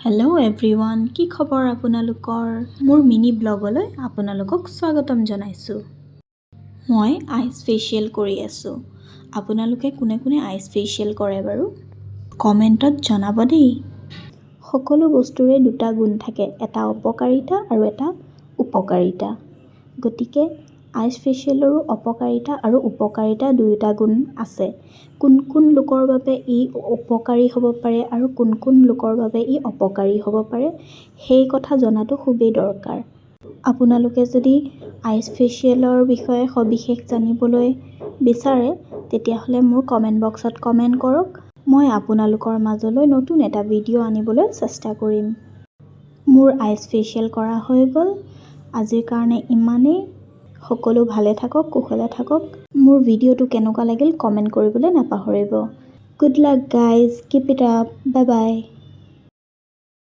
Hello' everyone, কি খবৰ আপোনালোকৰ? মোৰ মিনি ব্লগলৈ আপোনালোকক স্বাগতম জনাইছোঁ। মই আইচ ফেচিয়েল কৰি আছোঁ। আপোনালোকে কোনে কোনে আইচ ফেচিয়েল কৰে বাৰু? কমেণ্টত জনাব দেই। সকলো বস্তুৰে দুটা গুণ থাকে, এটা অপকাৰিতা আৰু এটা উপকাৰিতা। গতিকে আইচ ফেচিয়েলৰো অপকাৰিতা আৰু উপকাৰিতা দুয়োটা গুণ আছে। কোন কোন লোকৰ বাবে ই উপকাৰী হ'ব পাৰে আৰু কোন কোন লোকৰ বাবে ই অপকাৰী হ'ব পাৰে, সেই কথা জনাটো খুবেই দৰকাৰ। আপোনালোকে যদি আইচ ফেচিয়েলৰ বিষয়ে সবিশেষ জানিবলৈ বিচাৰে, তেতিয়াহ'লে মোৰ কমেণ্ট বক্সত কমেণ্ট কৰক। মই আপোনালোকৰ মাজলৈ নতুন এটা ভিডিঅ' আনিবলৈ চেষ্টা কৰিম। মোৰ আইচ ফেচিয়েল কৰা হৈ গ'ল। আজিৰ কাৰণে ইমানেই। সকলো ভালে থাকক, কুশলে থাকক। মোৰ ভিডিঅ'টো কেনেকুৱা লাগিল কমেণ্ট কৰিবলৈ নাপাহৰিব। Good luck guys, keep it up, bye bye.